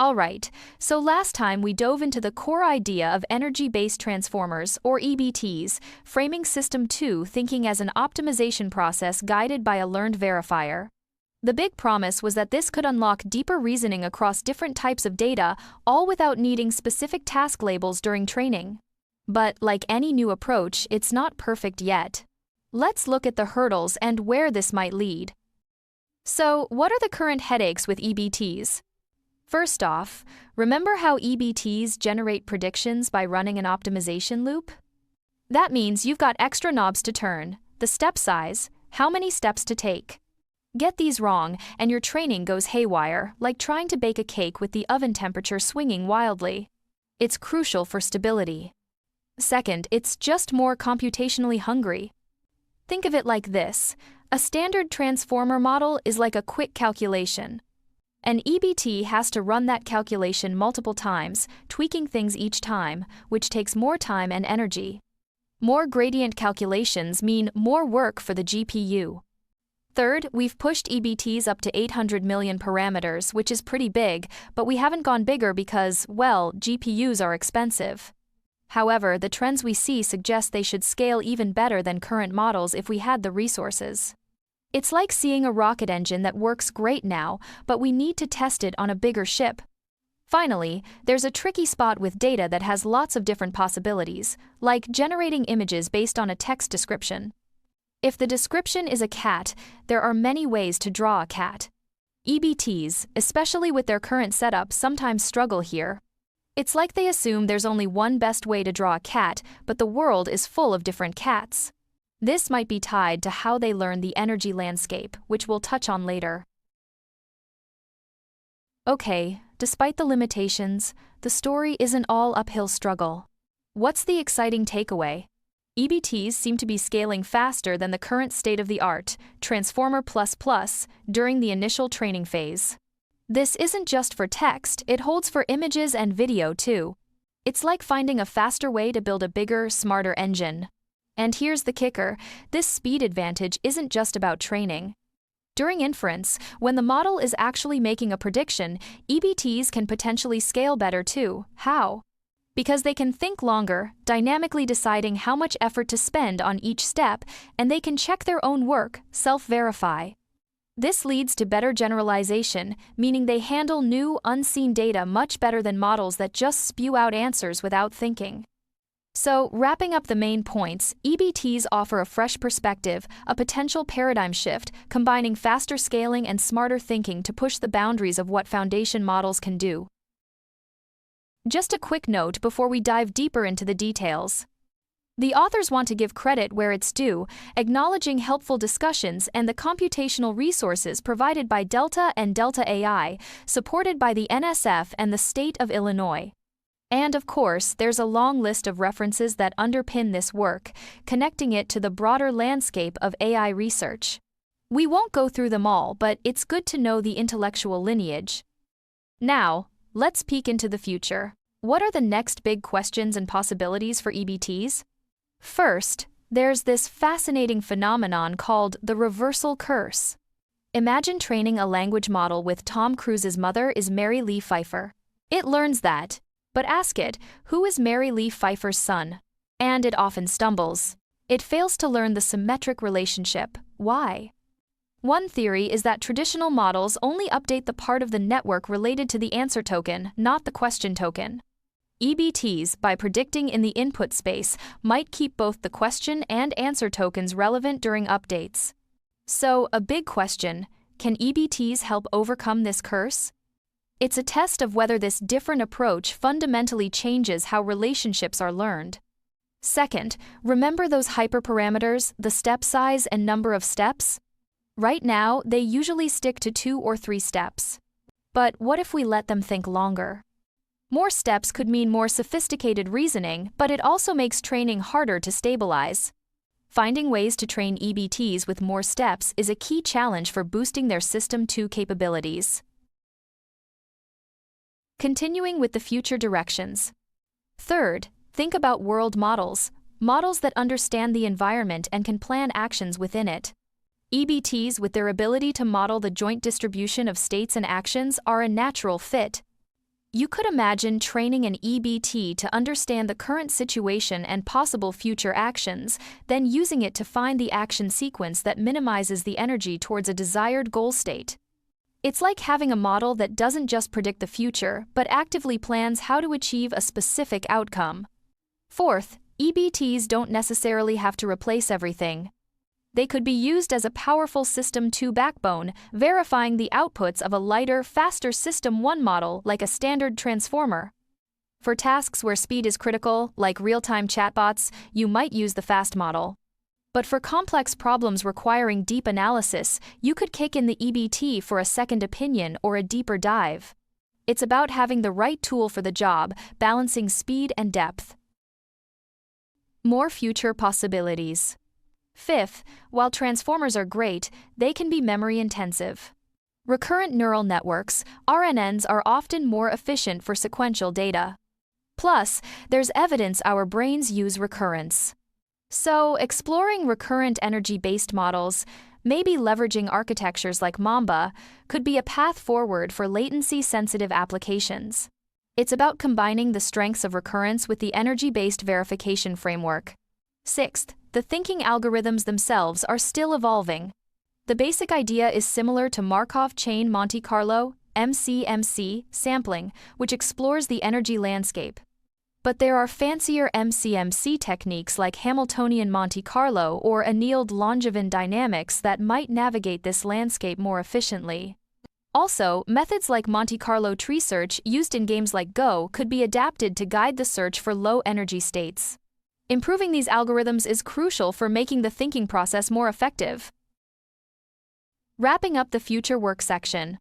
Alright, so last time we dove into the core idea of energy-based transformers, or EBTs, framing System 2 thinking as an optimization process guided by a learned verifier. The big promise was that this could unlock deeper reasoning across different types of data, all without needing specific task labels during training. But, like any new approach, it's not perfect yet. Let's look at the hurdles and where this might lead. So, what are the current headaches with EBTs? First off, remember how EBTs generate predictions by running an optimization loop? That means you've got extra knobs to turn, the step size, how many steps to take. Get these wrong, and your training goes haywire, like trying to bake a cake with the oven temperature swinging wildly. It's crucial for stability. Second, it's just more computationally hungry. Think of it like this: a standard transformer model is like a quick calculation. An EBT has to run that calculation multiple times, tweaking things each time, which takes more time and energy. More gradient calculations mean more work for the GPU. Third, we've pushed EBTs up to 800 million parameters, which is pretty big, but we haven't gone bigger because, well, GPUs are expensive. However, the trends we see suggest they should scale even better than current models if we had the resources. It's like seeing a rocket engine that works great now, but we need to test it on a bigger ship. Finally, there's a tricky spot with data that has lots of different possibilities, like generating images based on a text description. If the description is a cat, there are many ways to draw a cat. EBTs, especially with their current setup, sometimes struggle here. It's like they assume there's only one best way to draw a cat, but the world is full of different cats. This might be tied to how they learn the energy landscape, which we'll touch on later. Okay, despite the limitations, the story isn't all uphill struggle. What's the exciting takeaway? EBTs seem to be scaling faster than the current state-of-the-art, Transformer++, during the initial training phase. This isn't just for text, it holds for images and video too. It's like finding a faster way to build a bigger, smarter engine. And here's the kicker: this speed advantage isn't just about training. During inference, when the model is actually making a prediction, EBTs can potentially scale better too. How? Because they can think longer, dynamically deciding how much effort to spend on each step, and they can check their own work, self-verify. This leads to better generalization, meaning they handle new, unseen data much better than models that just spew out answers without thinking. So, wrapping up the main points, EBTs offer a fresh perspective, a potential paradigm shift, combining faster scaling and smarter thinking to push the boundaries of what foundation models can do. Just a quick note before we dive deeper into the details. The authors want to give credit where it's due, acknowledging helpful discussions and the computational resources provided by Delta and Delta AI, supported by the NSF and the state of Illinois. And of course, there's a long list of references that underpin this work, connecting it to the broader landscape of AI research. We won't go through them all, but it's good to know the intellectual lineage. Now, let's peek into the future. What are the next big questions and possibilities for EBTs? First, there's this fascinating phenomenon called the reversal curse. Imagine training a language model with Tom Cruise's mother is Mary Lee Pfeiffer. It learns that. But ask it, who is Mary Lee Pfeiffer's son? And it often stumbles. It fails to learn the symmetric relationship. Why? One theory is that traditional models only update the part of the network related to the answer token, not the question token. EBTs, by predicting in the input space, might keep both the question and answer tokens relevant during updates. So, a big question: can EBTs help overcome this curse? It's a test of whether this different approach fundamentally changes how relationships are learned. Second, remember those hyperparameters, the step size and number of steps? Right now, they usually stick to 2 or 3 steps. But what if we let them think longer? More steps could mean more sophisticated reasoning, but it also makes training harder to stabilize. Finding ways to train EBTs with more steps is a key challenge for boosting their System 2 capabilities. Continuing with the future directions. Third, think about world models, models that understand the environment and can plan actions within it. EBTs, with their ability to model the joint distribution of states and actions, are a natural fit. You could imagine training an EBT to understand the current situation and possible future actions, then using it to find the action sequence that minimizes the energy towards a desired goal state. It's like having a model that doesn't just predict the future, but actively plans how to achieve a specific outcome. Fourth, EBTs don't necessarily have to replace everything. They could be used as a powerful System 2 backbone, verifying the outputs of a lighter, faster System 1 model like a standard transformer. For tasks where speed is critical, like real-time chatbots, you might use the fast model. But for complex problems requiring deep analysis, you could kick in the EBT for a second opinion or a deeper dive. It's about having the right tool for the job, balancing speed and depth. More future possibilities. Fifth, while transformers are great, they can be memory-intensive. Recurrent neural networks, RNNs, are often more efficient for sequential data. Plus, there's evidence our brains use recurrence. So, exploring recurrent energy-based models, maybe leveraging architectures like Mamba, could be a path forward for latency-sensitive applications. It's about combining the strengths of recurrence with the energy-based verification framework. Sixth, the thinking algorithms themselves are still evolving. The basic idea is similar to Markov chain Monte Carlo, MCMC, sampling, which explores the energy landscape. But there are fancier MCMC techniques like Hamiltonian Monte Carlo or annealed Langevin dynamics that might navigate this landscape more efficiently. Also, methods like Monte Carlo tree search used in games like Go could be adapted to guide the search for low-energy states. Improving these algorithms is crucial for making the thinking process more effective. Wrapping up the future work section.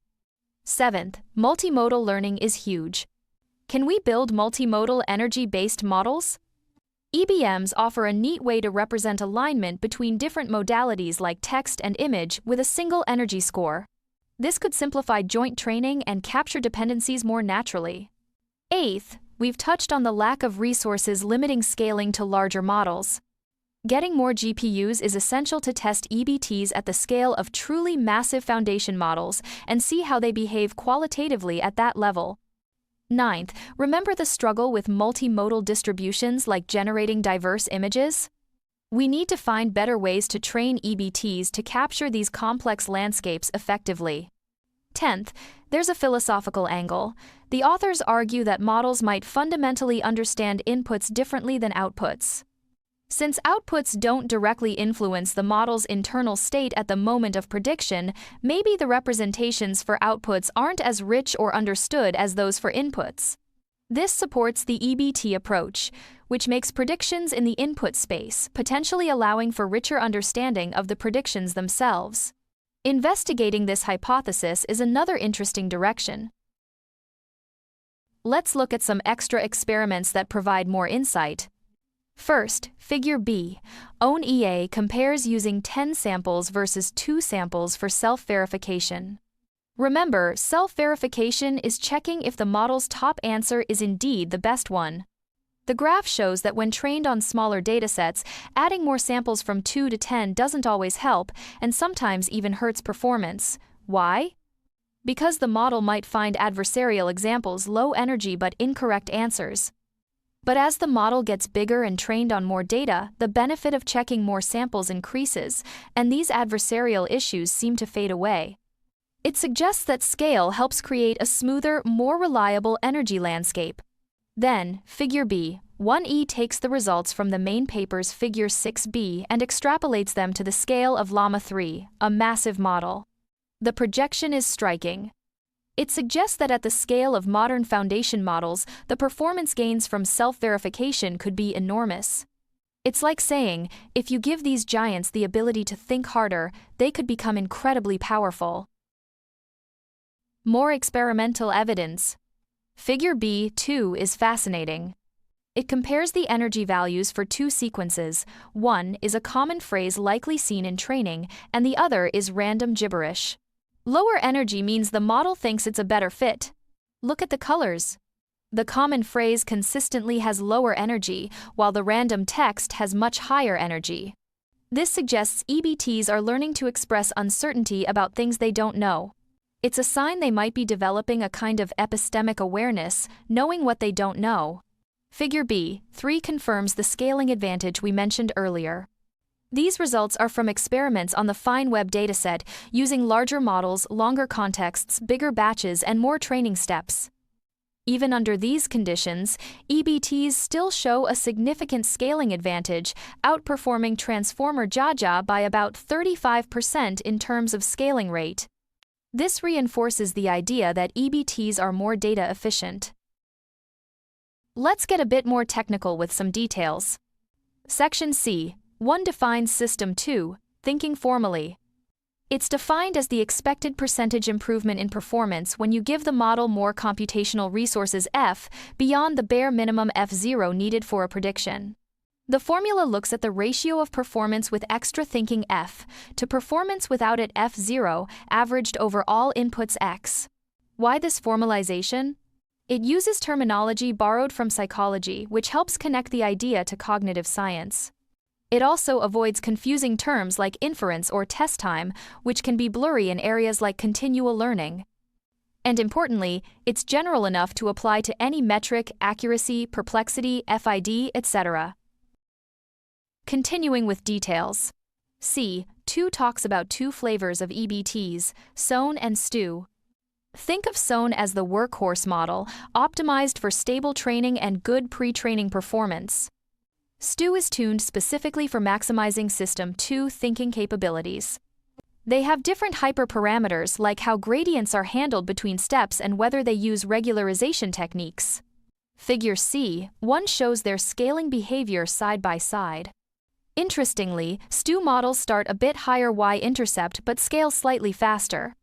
Seventh, multimodal learning is huge. Can we build multimodal energy-based models? EBMs offer a neat way to represent alignment between different modalities like text and image with a single energy score. This could simplify joint training and capture dependencies more naturally. Eighth, we've touched on the lack of resources limiting scaling to larger models. Getting more GPUs is essential to test EBTs at the scale of truly massive foundation models and see how they behave qualitatively at that level. Ninth, remember the struggle with multimodal distributions like generating diverse images? We need to find better ways to train EBTs to capture these complex landscapes effectively. 10th, there's a philosophical angle. The authors argue that models might fundamentally understand inputs differently than outputs. Since outputs don't directly influence the model's internal state at the moment of prediction, maybe the representations for outputs aren't as rich or understood as those for inputs. This supports the EBT approach, which makes predictions in the input space, potentially allowing for richer understanding of the predictions themselves. Investigating this hypothesis is another interesting direction. Let's look at some extra experiments that provide more insight. First, Figure B. OwnEA compares using 10 samples versus 2 samples for self-verification. Remember, self-verification is checking if the model's top answer is indeed the best one. The graph shows that when trained on smaller datasets, adding more samples from 2 to 10 doesn't always help, and sometimes even hurts performance. Why? Because the model might find adversarial examples low energy but incorrect answers. But as the model gets bigger and trained on more data, the benefit of checking more samples increases, and these adversarial issues seem to fade away. It suggests that scale helps create a smoother, more reliable energy landscape. Then, Figure B. 1E takes the results from the main paper's Figure 6b and extrapolates them to the scale of Llama 3, a massive model. The projection is striking. It suggests that at the scale of modern foundation models, the performance gains from self-verification could be enormous. It's like saying, if you give these giants the ability to think harder, they could become incredibly powerful. More experimental evidence. Figure B2 is fascinating. It compares the energy values for 2 sequences. One is a common phrase likely seen in training, and the other is random gibberish. Lower energy means the model thinks it's a better fit. Look at the colors. The common phrase consistently has lower energy, while the random text has much higher energy. This suggests EBTs are learning to express uncertainty about things they don't know. It's a sign they might be developing a kind of epistemic awareness, knowing what they don't know. Figure B3 confirms the scaling advantage we mentioned earlier. These results are from experiments on the fine web dataset using larger models, longer contexts, bigger batches, and more training steps. Even under these conditions, EBTs still show a significant scaling advantage, outperforming Transformer Jaja by about 35% in terms of scaling rate. This reinforces the idea that EBTs are more data efficient. Let's get a bit more technical with some details. Section C. 1 defines System 2, thinking formally. It's defined as the expected percentage improvement in performance when you give the model more computational resources F beyond the bare minimum F0 needed for a prediction. The formula looks at the ratio of performance with extra thinking F to performance without it F0 averaged over all inputs X. Why this formalization? It uses terminology borrowed from psychology, which helps connect the idea to cognitive science. It also avoids confusing terms like inference or test time, which can be blurry in areas like continual learning. And importantly, it's general enough to apply to any metric, accuracy, perplexity, FID, etc. Continuing with details. C2 talks about two flavors of EBTs, SOAN and STU. Think of SOAN as the workhorse model, optimized for stable training and good pre-training performance. STU is tuned specifically for maximizing System 2 thinking capabilities. They have different hyperparameters like how gradients are handled between steps and whether they use regularization techniques. Figure C1 shows their scaling behavior side by side. Interestingly, STU models start a bit higher y-intercept but scale slightly faster.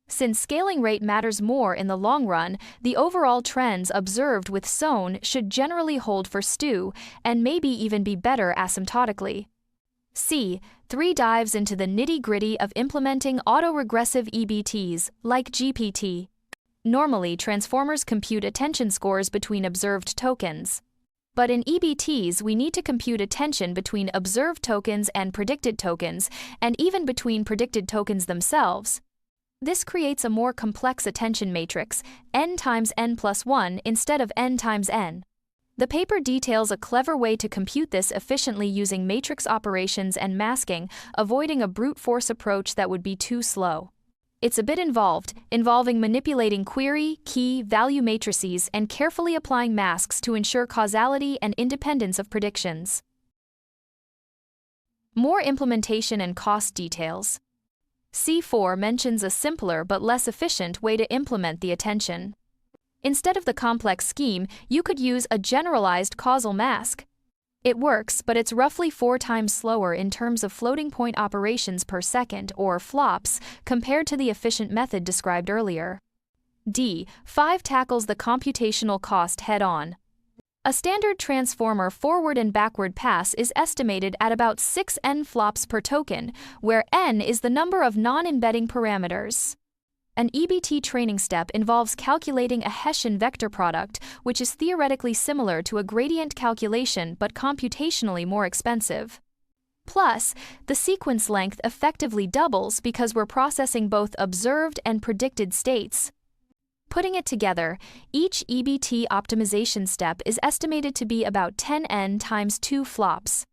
Since scaling rate matters more in the long run, the overall trends observed with SOAN should generally hold for STU and maybe even be better asymptotically. C3 dives into the nitty-gritty of implementing autoregressive EBTs, like GPT. Normally, transformers compute attention scores between observed tokens. But in EBTs, we need to compute attention between observed tokens and predicted tokens, and even between predicted tokens themselves. This creates a more complex attention matrix, n times n plus 1 instead of n times n. The paper details a clever way to compute this efficiently using matrix operations and masking, avoiding a brute force approach that would be too slow. It's a bit involved, involving manipulating query, key, value matrices and carefully applying masks to ensure causality and independence of predictions. More implementation and cost details. C4 mentions a simpler but less efficient way to implement the attention. Instead of the complex scheme, you could use a generalized causal mask. It works, but it's roughly 4 times slower in terms of floating point operations per second, or flops, compared to the efficient method described earlier. D5 tackles the computational cost head-on. A standard transformer forward and backward pass is estimated at about 6 n flops per token, where n is the number of non-embedding parameters. An EBT training step involves calculating a Hessian vector product, which is theoretically similar to a gradient calculation but computationally more expensive. Plus, the sequence length effectively doubles because we're processing both observed and predicted states. Putting it together, each EBT optimization step is estimated to be about 10n times 2 flops.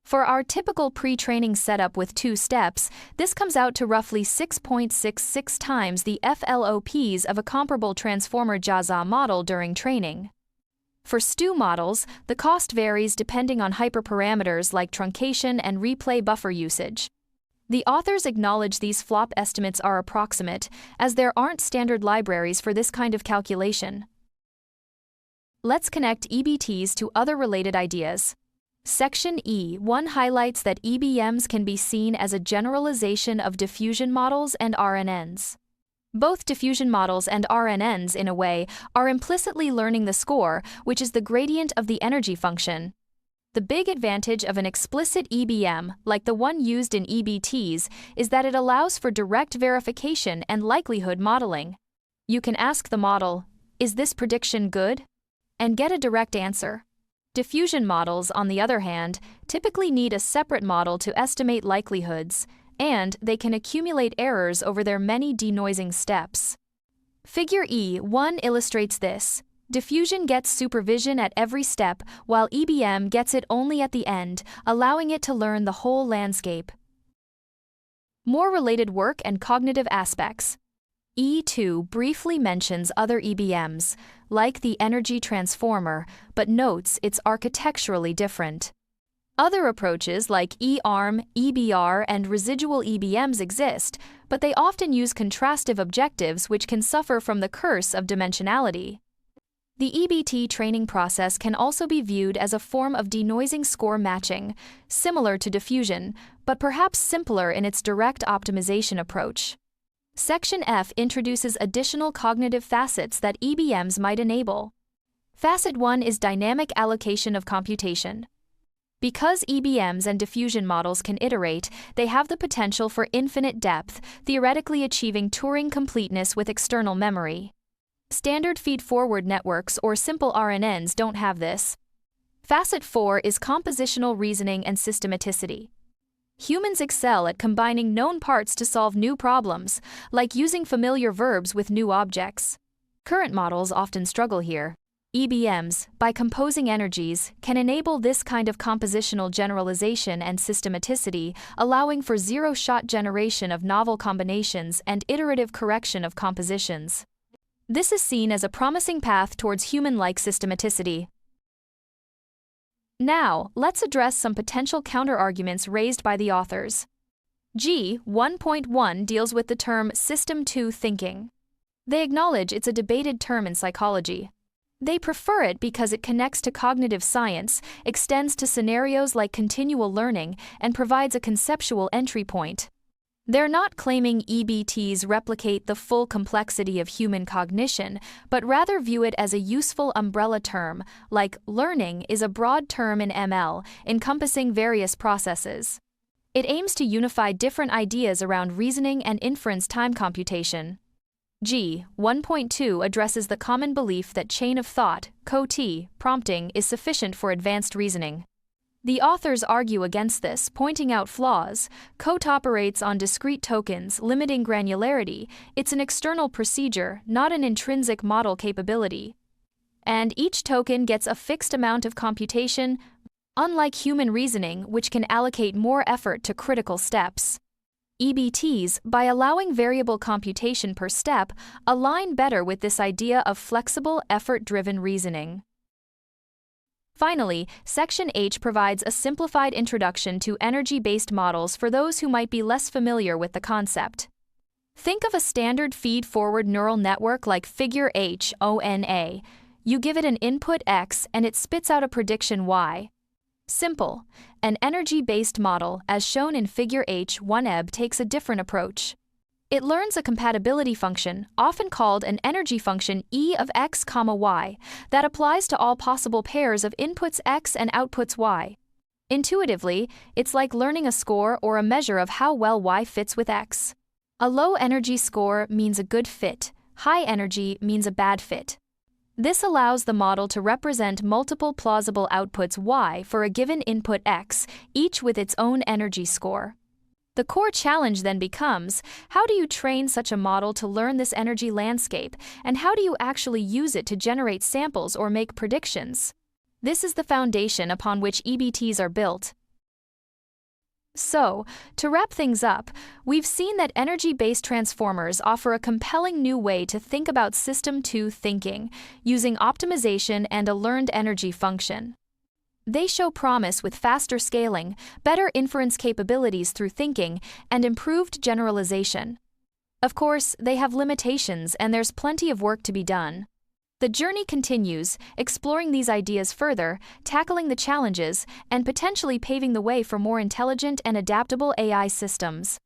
For our typical pre-training setup with 2 steps, this comes out to roughly 6.66 times the FLOPs of a comparable transformer Jaza model during training. For STU models, the cost varies depending on hyperparameters like truncation and replay buffer usage. The authors acknowledge these flop estimates are approximate, as there aren't standard libraries for this kind of calculation. Let's connect EBTs to other related ideas. Section E1 highlights that EBMs can be seen as a generalization of diffusion models and RNNs. Both diffusion models and RNNs, in a way, are implicitly learning the score, which is the gradient of the energy function. The big advantage of an explicit EBM, like the one used in EBTs, is that it allows for direct verification and likelihood modeling. You can ask the model, "Is this prediction good?" and get a direct answer. Diffusion models, on the other hand, typically need a separate model to estimate likelihoods, and they can accumulate errors over their many denoising steps. Figure E1 illustrates this. Diffusion gets supervision at every step, while EBM gets it only at the end, allowing it to learn the whole landscape. More related work and cognitive aspects. E2 briefly mentions other EBMs, like the energy transformer, but notes it's architecturally different. Other approaches like E-arm, EBR, and residual EBMs exist, but they often use contrastive objectives which can suffer from the curse of dimensionality. The EBT training process can also be viewed as a form of denoising score matching, similar to diffusion, but perhaps simpler in its direct optimization approach. Section F introduces additional cognitive facets that EBMs might enable. Facet 1 is dynamic allocation of computation. Because EBMs and diffusion models can iterate, they have the potential for infinite depth, theoretically achieving Turing completeness with external memory. Standard feed-forward networks or simple RNNs don't have this. Facet 4 is compositional reasoning and systematicity. Humans excel at combining known parts to solve new problems, like using familiar verbs with new objects. Current models often struggle here. EBMs, by composing energies, can enable this kind of compositional generalization and systematicity, allowing for zero-shot generation of novel combinations and iterative correction of compositions. This is seen as a promising path towards human-like systematicity. Now, let's address some potential counterarguments raised by the authors. G 1.1 deals with the term System 2 thinking. They acknowledge it's a debated term in psychology. They prefer it because it connects to cognitive science, extends to scenarios like continual learning, and provides a conceptual entry point. They're not claiming EBTs replicate the full complexity of human cognition, but rather view it as a useful umbrella term, like learning is a broad term in ML, encompassing various processes. It aims to unify different ideas around reasoning and inference time computation. G 1.2 addresses the common belief that chain of thought, CoT, prompting is sufficient for advanced reasoning. The authors argue against this, pointing out flaws. CoT operates on discrete tokens, limiting granularity. It's an external procedure, not an intrinsic model capability. And each token gets a fixed amount of computation, unlike human reasoning, which can allocate more effort to critical steps. EBTs, by allowing variable computation per step, align better with this idea of flexible, effort-driven reasoning. Finally, Section H provides a simplified introduction to energy-based models for those who might be less familiar with the concept. Think of a standard feed-forward neural network like Figure H-ONA. You give it an input X and it spits out a prediction Y. Simple. An energy-based model, as shown in Figure H-1EB, takes a different approach. It learns a compatibility function, often called an energy function E of x, y, that applies to all possible pairs of inputs x and outputs y. Intuitively, it's like learning a score or a measure of how well y fits with x. A low energy score means a good fit, high energy means a bad fit. This allows the model to represent multiple plausible outputs y for a given input x, each with its own energy score. The core challenge then becomes, how do you train such a model to learn this energy landscape, and how do you actually use it to generate samples or make predictions? This is the foundation upon which EBTs are built. So, to wrap things up, we've seen that energy-based transformers offer a compelling new way to think about System 2 thinking, using optimization and a learned energy function. They show promise with faster scaling, better inference capabilities through thinking, and improved generalization. Of course, they have limitations and there's plenty of work to be done. The journey continues, exploring these ideas further, tackling the challenges, and potentially paving the way for more intelligent and adaptable AI systems.